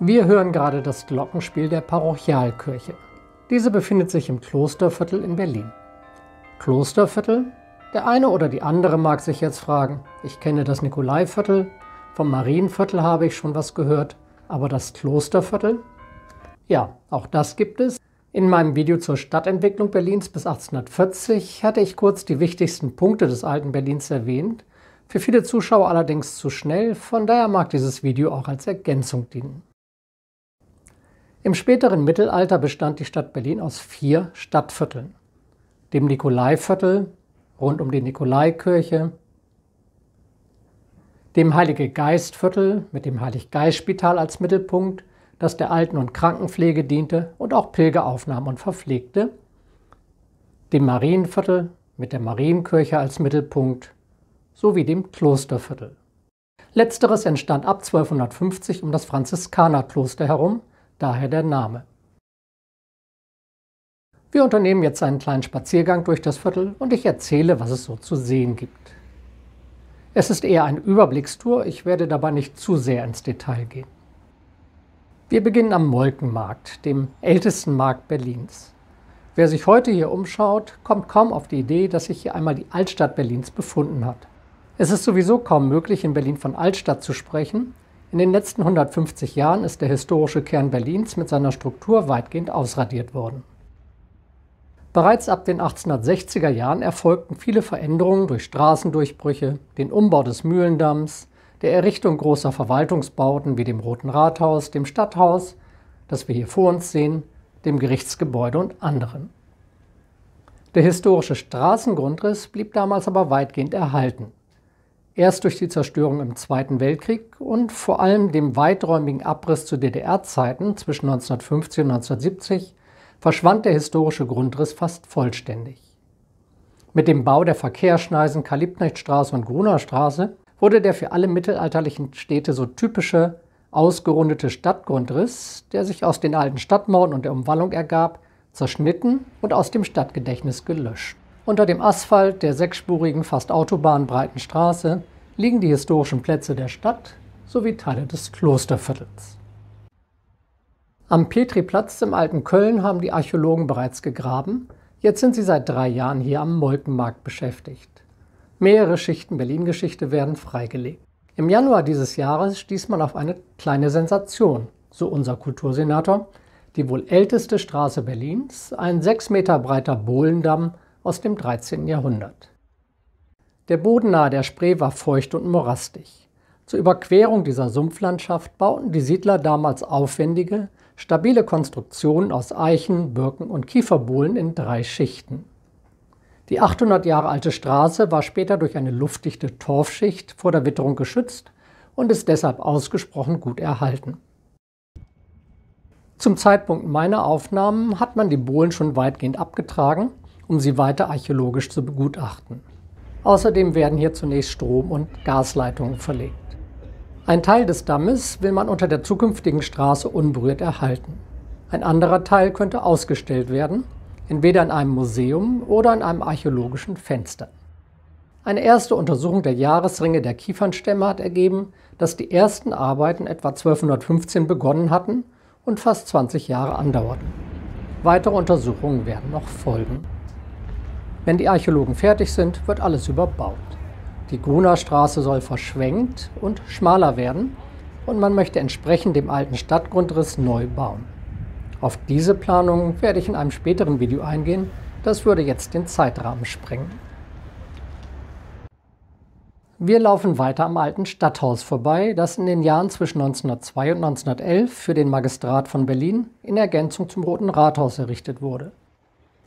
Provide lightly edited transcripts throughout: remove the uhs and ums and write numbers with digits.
Wir hören gerade das Glockenspiel der Parochialkirche. Diese befindet sich im Klosterviertel in Berlin. Klosterviertel? Der eine oder die andere mag sich jetzt fragen, ich kenne das Nikolaiviertel, vom Marienviertel habe ich schon was gehört, aber das Klosterviertel? Ja, auch das gibt es. In meinem Video zur Stadtentwicklung Berlins bis 1840 hatte ich kurz die wichtigsten Punkte des alten Berlins erwähnt, für viele Zuschauer allerdings zu schnell, von daher mag dieses Video auch als Ergänzung dienen. Im späteren Mittelalter bestand die Stadt Berlin aus 4 Stadtvierteln: dem Nikolaiviertel rund um die Nikolaikirche, dem Heilige-Geist-Viertel mit dem Heilig-Geist-Spital als Mittelpunkt, das der Alten- und Krankenpflege diente und auch Pilger aufnahm und verpflegte, dem Marienviertel mit der Marienkirche als Mittelpunkt sowie dem Klosterviertel. Letzteres entstand ab 1250 um das Franziskanerkloster herum, daher der Name. Wir unternehmen jetzt einen kleinen Spaziergang durch das Viertel und ich erzähle, was es so zu sehen gibt. Es ist eher eine Überblickstour, ich werde dabei nicht zu sehr ins Detail gehen. Wir beginnen am Molkenmarkt, dem ältesten Markt Berlins. Wer sich heute hier umschaut, kommt kaum auf die Idee, dass sich hier einmal die Altstadt Berlins befunden hat. Es ist sowieso kaum möglich, in Berlin von Altstadt zu sprechen. In den letzten 150 Jahren ist der historische Kern Berlins mit seiner Struktur weitgehend ausradiert worden. Bereits ab den 1860er Jahren erfolgten viele Veränderungen durch Straßendurchbrüche, den Umbau des Mühlendamms, der Errichtung großer Verwaltungsbauten wie dem Roten Rathaus, dem Stadthaus, das wir hier vor uns sehen, dem Gerichtsgebäude und anderen. Der historische Straßengrundriss blieb damals aber weitgehend erhalten. Erst durch die Zerstörung im Zweiten Weltkrieg und vor allem dem weiträumigen Abriss zu DDR-Zeiten zwischen 1950 und 1970 verschwand der historische Grundriss fast vollständig. Mit dem Bau der Verkehrsschneisen Karl-Liebknecht-Straße und Gruner Straße wurde der für alle mittelalterlichen Städte so typische, ausgerundete Stadtgrundriss, der sich aus den alten Stadtmauern und der Umwallung ergab, zerschnitten und aus dem Stadtgedächtnis gelöscht. Unter dem Asphalt der 6-spurigen, fast autobahnbreiten Straße liegen die historischen Plätze der Stadt sowie Teile des Klosterviertels. Am Petriplatz im alten Köln haben die Archäologen bereits gegraben. Jetzt sind sie seit 3 Jahren hier am Molkenmarkt beschäftigt. Mehrere Schichten Berlin-Geschichte werden freigelegt. Im Januar dieses Jahres stieß man auf eine kleine Sensation, so unser Kultursenator: die wohl älteste Straße Berlins, ein 6 Meter breiter Bohlendamm aus dem 13. Jahrhundert. Der Boden nahe der Spree war feucht und morastig. Zur Überquerung dieser Sumpflandschaft bauten die Siedler damals aufwendige, stabile Konstruktionen aus Eichen, Birken und Kieferbohlen in 3 Schichten. Die 800 Jahre alte Straße war später durch eine luftdichte Torfschicht vor der Witterung geschützt und ist deshalb ausgesprochen gut erhalten. Zum Zeitpunkt meiner Aufnahmen hat man die Bohlen schon weitgehend abgetragen, um sie weiter archäologisch zu begutachten. Außerdem werden hier zunächst Strom- und Gasleitungen verlegt. Ein Teil des Dammes will man unter der zukünftigen Straße unberührt erhalten. Ein anderer Teil könnte ausgestellt werden, entweder in einem Museum oder in einem archäologischen Fenster. Eine erste Untersuchung der Jahresringe der Kiefernstämme hat ergeben, dass die ersten Arbeiten etwa 1215 begonnen hatten und fast 20 Jahre andauerten. Weitere Untersuchungen werden noch folgen. Wenn die Archäologen fertig sind, wird alles überbaut. Die Gruner Straße soll verschwenkt und schmaler werden und man möchte entsprechend dem alten Stadtgrundriss neu bauen. Auf diese Planung werde ich in einem späteren Video eingehen, das würde jetzt den Zeitrahmen sprengen. Wir laufen weiter am alten Stadthaus vorbei, das in den Jahren zwischen 1902 und 1911 für den Magistrat von Berlin in Ergänzung zum Roten Rathaus errichtet wurde.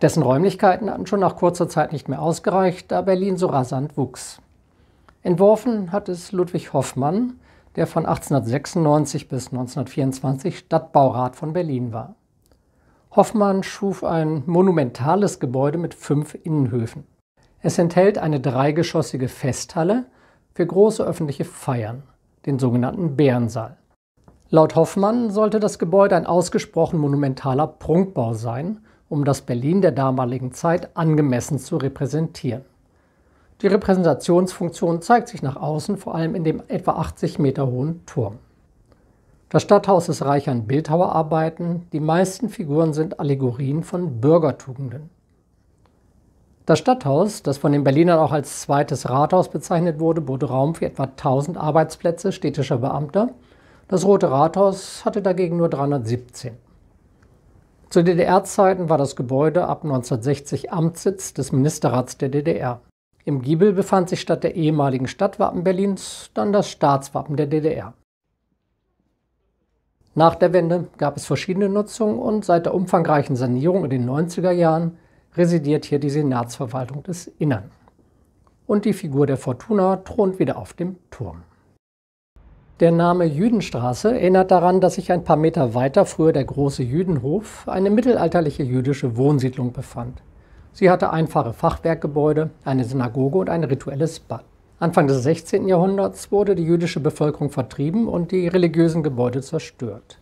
Dessen Räumlichkeiten hatten schon nach kurzer Zeit nicht mehr ausgereicht, da Berlin so rasant wuchs. Entworfen hat es Ludwig Hoffmann, der von 1896 bis 1924 Stadtbaurat von Berlin war. Hoffmann schuf ein monumentales Gebäude mit 5 Innenhöfen. Es enthält eine 3-geschossige Festhalle für große öffentliche Feiern, den sogenannten Bärensaal. Laut Hoffmann sollte das Gebäude ein ausgesprochen monumentaler Prunkbau sein, um das Berlin der damaligen Zeit angemessen zu repräsentieren. Die Repräsentationsfunktion zeigt sich nach außen vor allem in dem etwa 80 Meter hohen Turm. Das Stadthaus ist reich an Bildhauerarbeiten, die meisten Figuren sind Allegorien von Bürgertugenden. Das Stadthaus, das von den Berlinern auch als zweites Rathaus bezeichnet wurde, bot Raum für etwa 1000 Arbeitsplätze städtischer Beamter. Das Rote Rathaus hatte dagegen nur 317. Zu DDR-Zeiten war das Gebäude ab 1960 Amtssitz des Ministerrats der DDR. Im Giebel befand sich statt der ehemaligen Stadtwappen Berlins dann das Staatswappen der DDR. Nach der Wende gab es verschiedene Nutzungen und seit der umfangreichen Sanierung in den 90er Jahren residiert hier die Senatsverwaltung des Innern. Und die Figur der Fortuna thront wieder auf dem Turm. Der Name Jüdenstraße erinnert daran, dass sich ein paar Meter weiter früher der große Jüdenhof, eine mittelalterliche jüdische Wohnsiedlung, befand. Sie hatte einfache Fachwerkgebäude, eine Synagoge und ein rituelles Bad. Anfang des 16. Jahrhunderts wurde die jüdische Bevölkerung vertrieben und die religiösen Gebäude zerstört.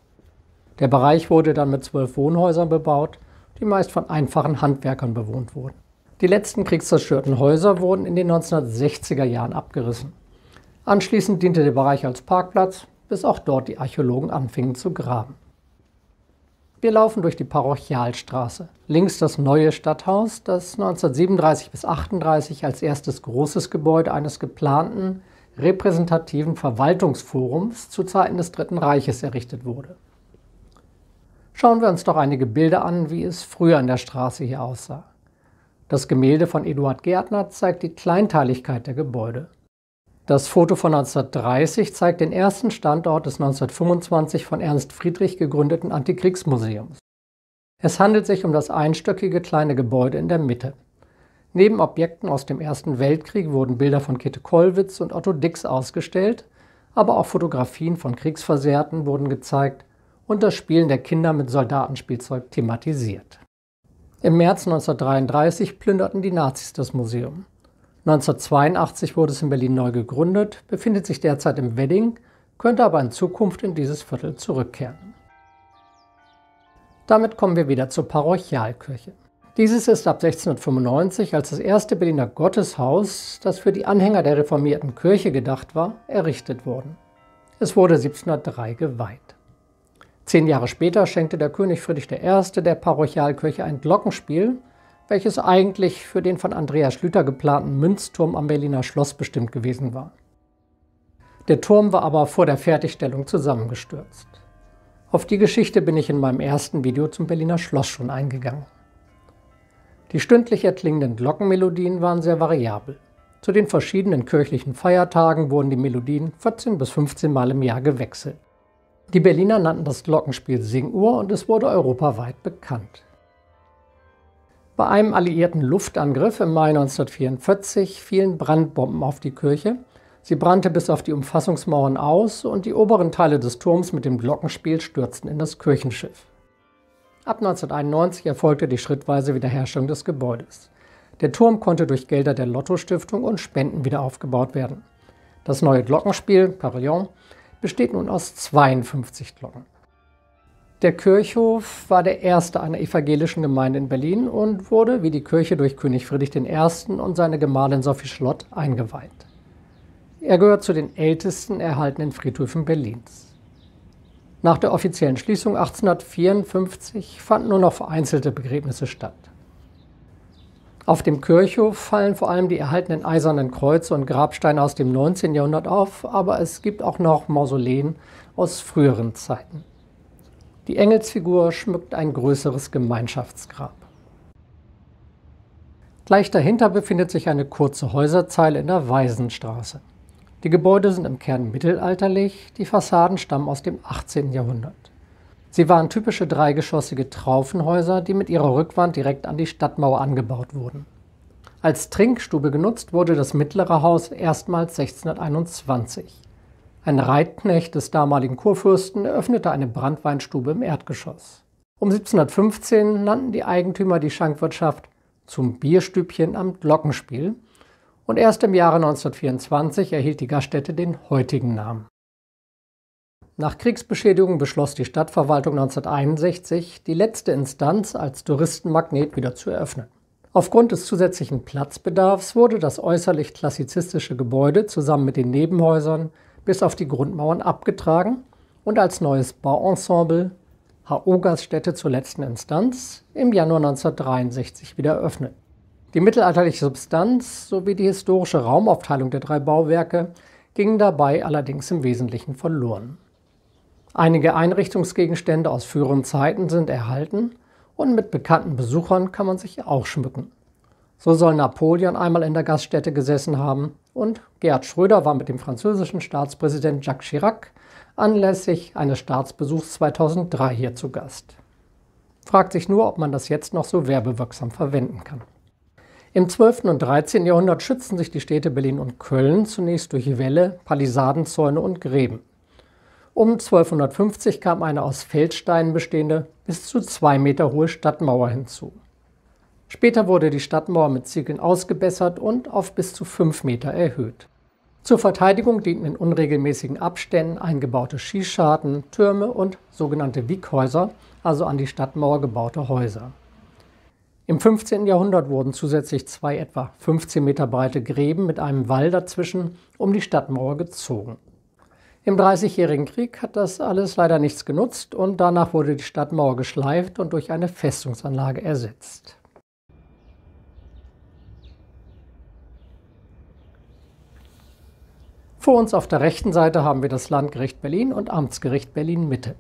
Der Bereich wurde dann mit 12 Wohnhäusern bebaut, die meist von einfachen Handwerkern bewohnt wurden. Die letzten kriegszerstörten Häuser wurden in den 1960er Jahren abgerissen. Anschließend diente der Bereich als Parkplatz, bis auch dort die Archäologen anfingen zu graben. Wir laufen durch die Parochialstraße. Links das neue Stadthaus, das 1937 bis 1938 als erstes großes Gebäude eines geplanten, repräsentativen Verwaltungsforums zu Zeiten des Dritten Reiches errichtet wurde. Schauen wir uns doch einige Bilder an, wie es früher an der Straße hier aussah. Das Gemälde von Eduard Gärtner zeigt die Kleinteiligkeit der Gebäude. Das Foto von 1930 zeigt den ersten Standort des 1925 von Ernst Friedrich gegründeten Antikriegsmuseums. Es handelt sich um das einstöckige kleine Gebäude in der Mitte. Neben Objekten aus dem Ersten Weltkrieg wurden Bilder von Käthe Kollwitz und Otto Dix ausgestellt, aber auch Fotografien von Kriegsversehrten wurden gezeigt und das Spielen der Kinder mit Soldatenspielzeug thematisiert. Im März 1933 plünderten die Nazis das Museum. 1982 wurde es in Berlin neu gegründet, befindet sich derzeit im Wedding, könnte aber in Zukunft in dieses Viertel zurückkehren. Damit kommen wir wieder zur Parochialkirche. Dieses ist ab 1695 als das erste Berliner Gotteshaus, das für die Anhänger der reformierten Kirche gedacht war, errichtet worden. Es wurde 1703 geweiht. 10 Jahre später schenkte der König Friedrich I. der Parochialkirche ein Glockenspiel, welches eigentlich für den von Andreas Schlüter geplanten Münzturm am Berliner Schloss bestimmt gewesen war. Der Turm war aber vor der Fertigstellung zusammengestürzt. Auf die Geschichte bin ich in meinem ersten Video zum Berliner Schloss schon eingegangen. Die stündlich erklingenden Glockenmelodien waren sehr variabel. Zu den verschiedenen kirchlichen Feiertagen wurden die Melodien 14 bis 15 Mal im Jahr gewechselt. Die Berliner nannten das Glockenspiel Singuhr und es wurde europaweit bekannt. Bei einem alliierten Luftangriff im Mai 1944 fielen Brandbomben auf die Kirche. Sie brannte bis auf die Umfassungsmauern aus und die oberen Teile des Turms mit dem Glockenspiel stürzten in das Kirchenschiff. Ab 1991 erfolgte die schrittweise Wiederherstellung des Gebäudes. Der Turm konnte durch Gelder der Lotto-Stiftung und Spenden wieder aufgebaut werden. Das neue Glockenspiel, Pavillon, besteht nun aus 52 Glocken. Der Kirchhof war der erste einer evangelischen Gemeinde in Berlin und wurde wie die Kirche durch König Friedrich I. und seine Gemahlin Sophie Schlott eingeweiht. Er gehört zu den ältesten erhaltenen Friedhöfen Berlins. Nach der offiziellen Schließung 1854 fanden nur noch vereinzelte Begräbnisse statt. Auf dem Kirchhof fallen vor allem die erhaltenen eisernen Kreuze und Grabsteine aus dem 19. Jahrhundert auf, aber es gibt auch noch Mausoleen aus früheren Zeiten. Die Engelsfigur schmückt ein größeres Gemeinschaftsgrab. Gleich dahinter befindet sich eine kurze Häuserzeile in der Waisenstraße. Die Gebäude sind im Kern mittelalterlich, die Fassaden stammen aus dem 18. Jahrhundert. Sie waren typische dreigeschossige Traufenhäuser, die mit ihrer Rückwand direkt an die Stadtmauer angebaut wurden. Als Trinkstube genutzt wurde das mittlere Haus erstmals 1621. Ein Reitknecht des damaligen Kurfürsten eröffnete eine Branntweinstube im Erdgeschoss. Um 1715 nannten die Eigentümer die Schankwirtschaft zum Bierstübchen am Glockenspiel und erst im Jahre 1924 erhielt die Gaststätte den heutigen Namen. Nach Kriegsbeschädigung beschloss die Stadtverwaltung 1961, die letzte Instanz als Touristenmagnet wieder zu eröffnen. Aufgrund des zusätzlichen Platzbedarfs wurde das äußerlich klassizistische Gebäude zusammen mit den Nebenhäusern bis auf die Grundmauern abgetragen und als neues Bauensemble H.O. Gaststätte zur letzten Instanz im Januar 1963 wieder eröffnet. Die mittelalterliche Substanz sowie die historische Raumaufteilung der 3 Bauwerke gingen dabei allerdings im Wesentlichen verloren. Einige Einrichtungsgegenstände aus früheren Zeiten sind erhalten und mit bekannten Besuchern kann man sich auch schmücken. So soll Napoleon einmal in der Gaststätte gesessen haben und Gerhard Schröder war mit dem französischen Staatspräsident Jacques Chirac anlässlich eines Staatsbesuchs 2003 hier zu Gast. Fragt sich nur, ob man das jetzt noch so werbewirksam verwenden kann. Im 12. und 13. Jahrhundert schützten sich die Städte Berlin und Köln zunächst durch Wälle, Palisadenzäune und Gräben. Um 1250 kam eine aus Feldsteinen bestehende, bis zu 2 Meter hohe Stadtmauer hinzu. Später wurde die Stadtmauer mit Ziegeln ausgebessert und auf bis zu 5 Meter erhöht. Zur Verteidigung dienten in unregelmäßigen Abständen eingebaute Schießscharten, Türme und sogenannte Wieghäuser, also an die Stadtmauer gebaute Häuser. Im 15. Jahrhundert wurden zusätzlich 2 etwa 15 Meter breite Gräben mit einem Wall dazwischen um die Stadtmauer gezogen. Im Dreißigjährigen Krieg hat das alles leider nichts genutzt und danach wurde die Stadtmauer geschleift und durch eine Festungsanlage ersetzt. Vor uns auf der rechten Seite haben wir das Landgericht Berlin und Amtsgericht Berlin-Mitte.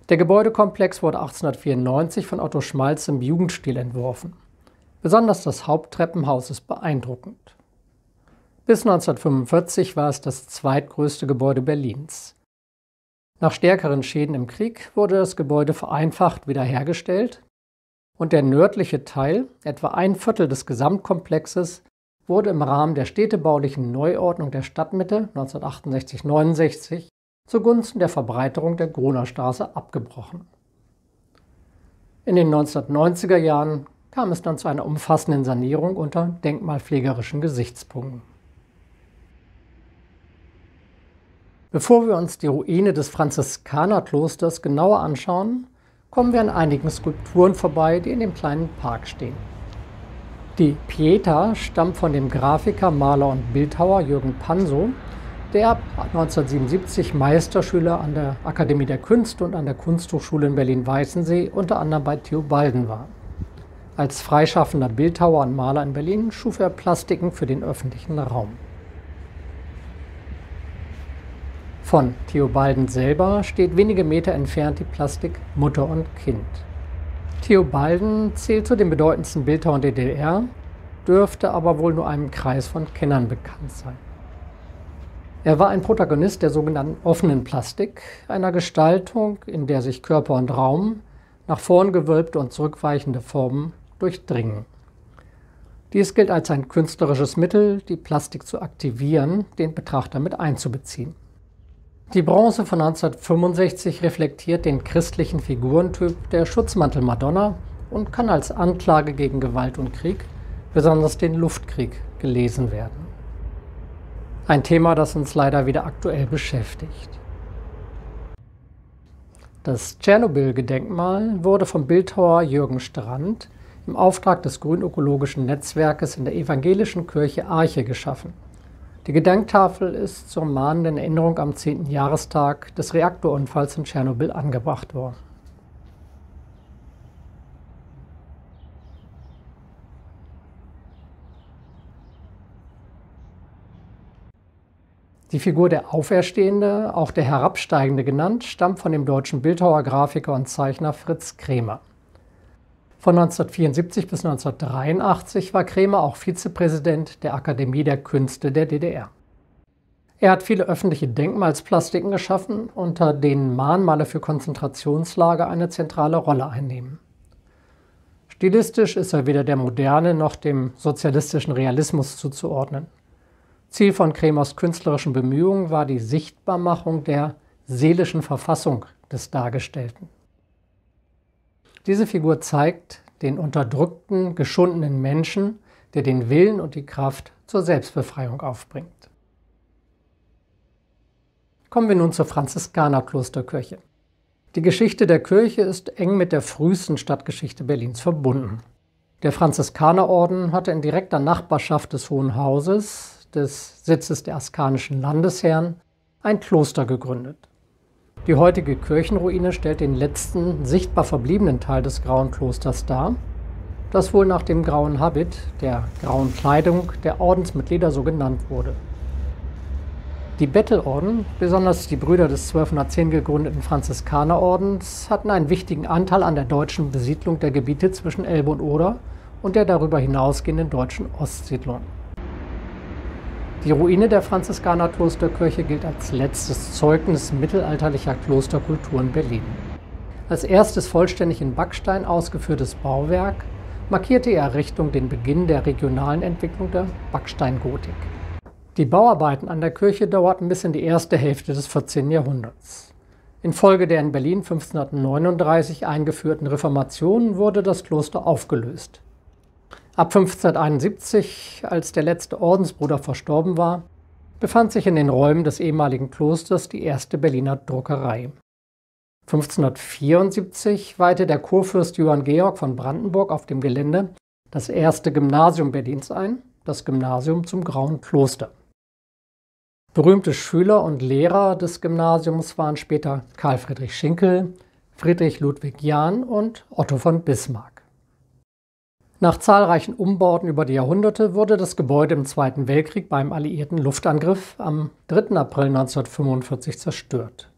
Der Gebäudekomplex wurde 1894 von Otto Schmalz im Jugendstil entworfen. Besonders das Haupttreppenhaus ist beeindruckend. Bis 1945 war es das zweitgrößte Gebäude Berlins. Nach stärkeren Schäden im Krieg wurde das Gebäude vereinfacht wiederhergestellt und der nördliche Teil, etwa 1/4 des Gesamtkomplexes, wurde im Rahmen der städtebaulichen Neuordnung der Stadtmitte 1968/69 zugunsten der Verbreiterung der Gronerstraße abgebrochen. In den 1990er Jahren kam es dann zu einer umfassenden Sanierung unter denkmalpflegerischen Gesichtspunkten. Bevor wir uns die Ruine des Franziskanerklosters genauer anschauen, kommen wir an einigen Skulpturen vorbei, die in dem kleinen Park stehen. Die Pietà stammt von dem Grafiker, Maler und Bildhauer Jürgen Panso, der ab 1977 Meisterschüler an der Akademie der Künste und an der Kunsthochschule in Berlin-Weißensee unter anderem bei Theobalden war. Als freischaffender Bildhauer und Maler in Berlin schuf er Plastiken für den öffentlichen Raum. Von Theobalden selber steht wenige Meter entfernt die Plastik Mutter und Kind. Theobalden zählt zu den bedeutendsten Bildhauern der DDR, dürfte aber wohl nur einem Kreis von Kennern bekannt sein. Er war ein Protagonist der sogenannten offenen Plastik, einer Gestaltung, in der sich Körper und Raum, nach vorn gewölbte und zurückweichende Formen durchdringen. Dies gilt als ein künstlerisches Mittel, die Plastik zu aktivieren, den Betrachter mit einzubeziehen. Die Bronze von 1965 reflektiert den christlichen Figurentyp der Schutzmantel-Madonna und kann als Anklage gegen Gewalt und Krieg, besonders den Luftkrieg, gelesen werden. Ein Thema, das uns leider wieder aktuell beschäftigt. Das Tschernobyl-Gedenkmal wurde vom Bildhauer Jürgen Strand im Auftrag des Grünökologischen Netzwerkes in der evangelischen Kirche Arche geschaffen. Die Gedenktafel ist zur mahnenden Erinnerung am 10. Jahrestag des Reaktorunfalls in Tschernobyl angebracht worden. Die Figur der Auferstehende, auch der Herabsteigende genannt, stammt von dem deutschen Bildhauer, Grafiker und Zeichner Fritz Kremer. Von 1974 bis 1983 war Kremer auch Vizepräsident der Akademie der Künste der DDR. Er hat viele öffentliche Denkmalsplastiken geschaffen, unter denen Mahnmale für Konzentrationslager eine zentrale Rolle einnehmen. Stilistisch ist er weder der Moderne noch dem sozialistischen Realismus zuzuordnen. Ziel von Kremers künstlerischen Bemühungen war die Sichtbarmachung der seelischen Verfassung des Dargestellten. Diese Figur zeigt den unterdrückten, geschundenen Menschen, der den Willen und die Kraft zur Selbstbefreiung aufbringt. Kommen wir nun zur Franziskanerklosterkirche. Die Geschichte der Kirche ist eng mit der frühesten Stadtgeschichte Berlins verbunden. Der Franziskanerorden hatte in direkter Nachbarschaft des Hohen Hauses, des Sitzes der askanischen Landesherren, ein Kloster gegründet. Die heutige Kirchenruine stellt den letzten sichtbar verbliebenen Teil des Grauen Klosters dar, das wohl nach dem grauen Habit, der grauen Kleidung der Ordensmitglieder so genannt wurde. Die Bettelorden, besonders die Brüder des 1210 gegründeten Franziskanerordens, hatten einen wichtigen Anteil an der deutschen Besiedlung der Gebiete zwischen Elbe und Oder und der darüber hinausgehenden deutschen Ostsiedlung. Die Ruine der Franziskaner-Klosterkirche gilt als letztes Zeugnis mittelalterlicher Klosterkultur in Berlin. Als erstes vollständig in Backstein ausgeführtes Bauwerk markierte die Errichtung den Beginn der regionalen Entwicklung der Backsteingotik. Die Bauarbeiten an der Kirche dauerten bis in die erste Hälfte des 14. Jahrhunderts. Infolge der in Berlin 1539 eingeführten Reformation wurde das Kloster aufgelöst. Ab 1571, als der letzte Ordensbruder verstorben war, befand sich in den Räumen des ehemaligen Klosters die erste Berliner Druckerei. 1574 weihte der Kurfürst Johann Georg von Brandenburg auf dem Gelände das erste Gymnasium Berlins ein, das Gymnasium zum Grauen Kloster. Berühmte Schüler und Lehrer des Gymnasiums waren später Karl Friedrich Schinkel, Friedrich Ludwig Jahn und Otto von Bismarck. Nach zahlreichen Umbauten über die Jahrhunderte wurde das Gebäude im Zweiten Weltkrieg beim alliierten Luftangriff am 3. April 1945 zerstört.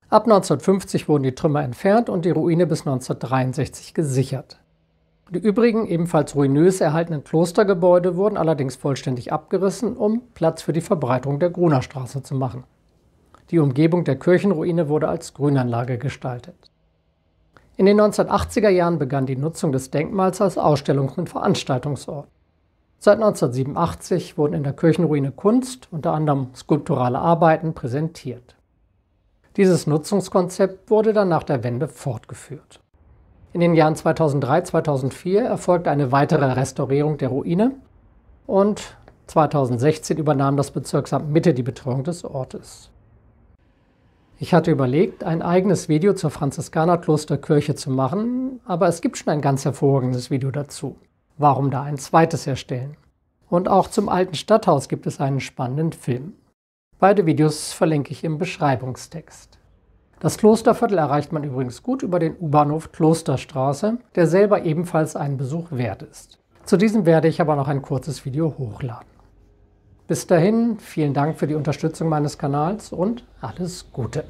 Ab 1950 wurden die Trümmer entfernt und die Ruine bis 1963 gesichert. Die übrigen, ebenfalls ruinös erhaltenen Klostergebäude wurden allerdings vollständig abgerissen, um Platz für die Verbreiterung der Grunerstraße zu machen. Die Umgebung der Kirchenruine wurde als Grünanlage gestaltet. In den 1980er Jahren begann die Nutzung des Denkmals als Ausstellungs- und Veranstaltungsort. Seit 1987 wurden in der Kirchenruine Kunst, unter anderem skulpturale Arbeiten, präsentiert. Dieses Nutzungskonzept wurde dann nach der Wende fortgeführt. In den Jahren 2003-2004 erfolgte eine weitere Restaurierung der Ruine und 2016 übernahm das Bezirksamt Mitte die Betreuung des Ortes. Ich hatte überlegt, ein eigenes Video zur Franziskaner-Klosterkirche zu machen, aber es gibt schon ein ganz hervorragendes Video dazu. Warum da ein zweites erstellen? Und auch zum alten Stadthaus gibt es einen spannenden Film. Beide Videos verlinke ich im Beschreibungstext. Das Klosterviertel erreicht man übrigens gut über den U-Bahnhof Klosterstraße, der selber ebenfalls einen Besuch wert ist. Zu diesem werde ich aber noch ein kurzes Video hochladen. Bis dahin, vielen Dank für die Unterstützung meines Kanals und alles Gute!